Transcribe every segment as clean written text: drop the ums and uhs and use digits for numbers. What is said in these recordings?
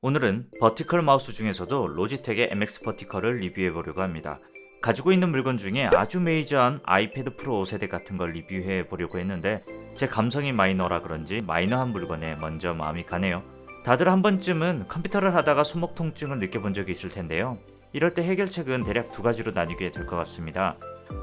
오늘은 버티컬 마우스 중에서도 로지텍의 MX 버티컬을 리뷰해 보려고 합니다. 가지고 있는 물건 중에 아주 메이저한 아이패드 프로 5세대 같은 걸 리뷰해 보려고 했는데 제 감성이 마이너라 그런지 마이너한 물건에 먼저 마음이 가네요. 다들 한 번쯤은 컴퓨터를 하다가 손목 통증을 느껴본 적이 있을 텐데요. 이럴 때 해결책은 대략 두 가지로 나뉘게 될 것 같습니다.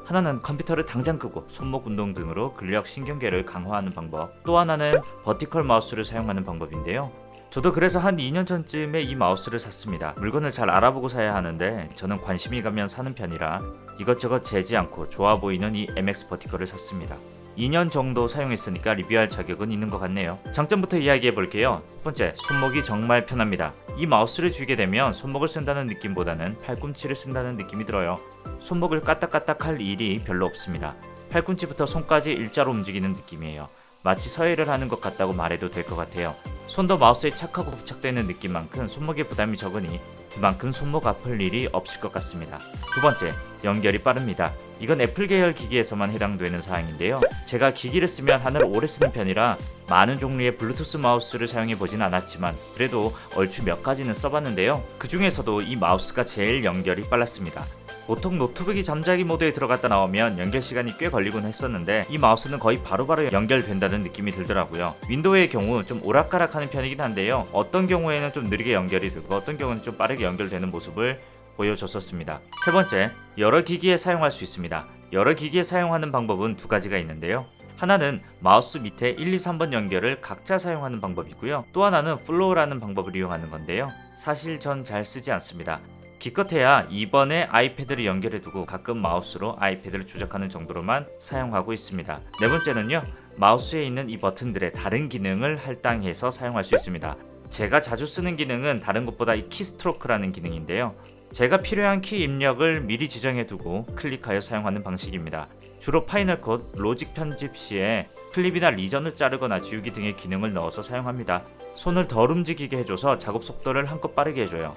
하나는 컴퓨터를 당장 끄고 손목 운동 등으로 근력 신경계를 강화하는 방법, 또 하나는 버티컬 마우스를 사용하는 방법인데요. 저도 그래서 한 2년 전쯤에 이 마우스를 샀습니다. 물건을 잘 알아보고 사야 하는데 저는 관심이 가면 사는 편이라 이것저것 재지 않고 좋아 보이는 이 MX 버티컬을 샀습니다. 2년 정도 사용했으니까 리뷰할 자격은 있는 것 같네요. 장점부터 이야기해 볼게요. 첫 번째, 손목이 정말 편합니다. 이 마우스를 쥐게 되면 손목을 쓴다는 느낌보다는 팔꿈치를 쓴다는 느낌이 들어요. 손목을 까딱까딱 할 일이 별로 없습니다. 팔꿈치부터 손까지 일자로 움직이는 느낌이에요. 마치 서해를 하는 것 같다고 말해도 될 것 같아요. 손도 마우스에 착하고 부착되는 느낌만큼 손목에 부담이 적으니 그만큼 손목 아플 일이 없을 것 같습니다. 두 번째, 연결이 빠릅니다. 이건 애플 계열 기기에서만 해당되는 사항인데요. 제가 기기를 쓰면 하나를 오래 쓰는 편이라 많은 종류의 블루투스 마우스를 사용해 보진 않았지만 그래도 얼추 몇 가지는 써봤는데요. 그 중에서도 이 마우스가 제일 연결이 빨랐습니다. 보통 노트북이 잠자기 모드에 들어갔다 나오면 연결 시간이 꽤 걸리곤 했었는데 이 마우스는 거의 바로바로 연결된다는 느낌이 들더라고요. 윈도우의 경우 좀 오락가락하는 편이긴 한데요. 어떤 경우에는 좀 느리게 연결이 되고 어떤 경우는 좀 빠르게 연결되는 모습을 보여줬었습니다. 세 번째, 여러 기기에 사용할 수 있습니다. 여러 기기에 사용하는 방법은 두 가지가 있는데요. 하나는 마우스 밑에 1, 2, 3번 연결을 각자 사용하는 방법이고요. 또 하나는 플로우라는 방법을 이용하는 건데요. 사실 전 잘 쓰지 않습니다. 기껏해야 2번에 아이패드를 연결해두고 가끔 마우스로 아이패드를 조작하는 정도로만 사용하고 있습니다. 네 번째는요, 마우스에 있는 이 버튼들의 다른 기능을 할당해서 사용할 수 있습니다. 제가 자주 쓰는 기능은 다른 것보다 이 키스트로크라는 기능인데요. 제가 필요한 키 입력을 미리 지정해두고 클릭하여 사용하는 방식입니다. 주로 파이널 컷, 로직 편집 시에 클립이나 리전을 자르거나 지우기 등의 기능을 넣어서 사용합니다. 손을 덜 움직이게 해줘서 작업 속도를 한껏 빠르게 해줘요.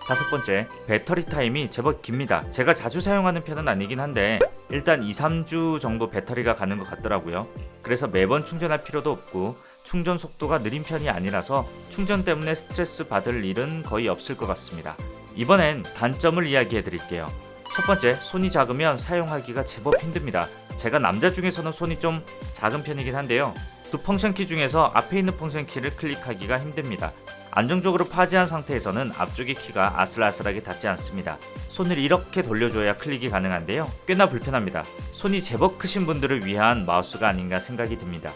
다섯 번째, 배터리 타임이 제법 깁니다. 제가 자주 사용하는 편은 아니긴 한데 일단 2-3주 정도 배터리가 가는 것 같더라고요. 그래서 매번 충전할 필요도 없고 충전 속도가 느린 편이 아니라서 충전 때문에 스트레스 받을 일은 거의 없을 것 같습니다. 이번엔 단점을 이야기해 드릴게요. 첫 번째, 손이 작으면 사용하기가 제법 힘듭니다. 제가 남자 중에서는 손이 좀 작은 편이긴 한데요. 두 펑션키 중에서 앞에 있는 펑션키를 클릭하기가 힘듭니다. 안정적으로 파지한 상태에서는 앞쪽의 키가 아슬아슬하게 닿지 않습니다. 손을 이렇게 돌려줘야 클릭이 가능한데요. 꽤나 불편합니다. 손이 제법 크신 분들을 위한 마우스가 아닌가 생각이 듭니다.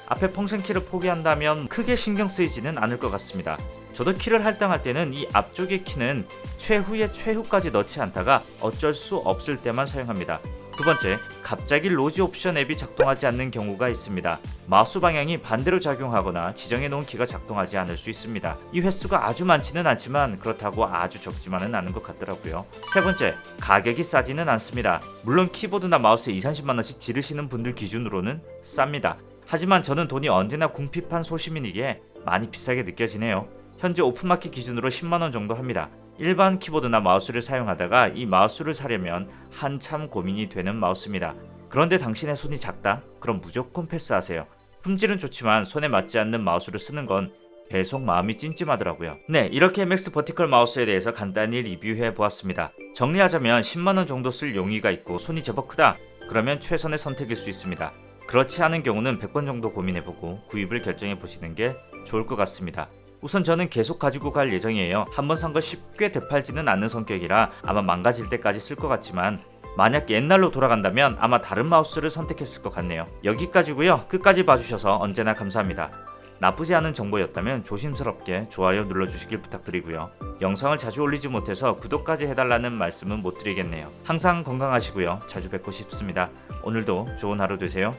앞에 펑션키를 포기한다면 크게 신경 쓰이지는 않을 것 같습니다. 저도 키를 할당할 때는 이 앞쪽의 키는 최후의 최후까지 넣지 않다가 어쩔 수 없을 때만 사용합니다. 두 번째, 갑자기 로지 옵션 앱이 작동하지 않는 경우가 있습니다. 마우스 방향이 반대로 작용하거나 지정해 놓은 키가 작동하지 않을 수 있습니다. 이 횟수가 아주 많지는 않지만 그렇다고 아주 적지만은 않은 것 같더라고요. 세 번째, 가격이 싸지는 않습니다. 물론 키보드나 마우스에 20-30만원씩 지르시는 분들 기준으로는 쌉니다. 하지만 저는 돈이 언제나 궁핍한 소시민이기에 많이 비싸게 느껴지네요. 현재 오픈마켓 기준으로 10만원 정도 합니다. 일반 키보드나 마우스를 사용하다가 이 마우스를 사려면 한참 고민이 되는 마우스입니다. 그런데 당신의 손이 작다? 그럼 무조건 패스하세요. 품질은 좋지만 손에 맞지 않는 마우스를 쓰는 건 배속 마음이 찜찜하더라고요. 네, 이렇게 MX 버티컬 마우스에 대해서 간단히 리뷰해 보았습니다. 정리하자면 10만원 정도 쓸 용의가 있고 손이 제법 크다? 그러면 최선의 선택일 수 있습니다. 그렇지 않은 경우는 100번 정도 고민해보고 구입을 결정해 보시는 게 좋을 것 같습니다. 우선 저는 계속 가지고 갈 예정이에요. 한번 산 거 쉽게 되팔지는 않는 성격이라 아마 망가질 때까지 쓸 것 같지만 만약 옛날로 돌아간다면 아마 다른 마우스를 선택했을 것 같네요. 여기까지고요. 끝까지 봐주셔서 언제나 감사합니다. 나쁘지 않은 정보였다면 조심스럽게 좋아요 눌러주시길 부탁드리고요. 영상을 자주 올리지 못해서 구독까지 해달라는 말씀은 못 드리겠네요. 항상 건강하시고요. 자주 뵙고 싶습니다. 오늘도 좋은 하루 되세요.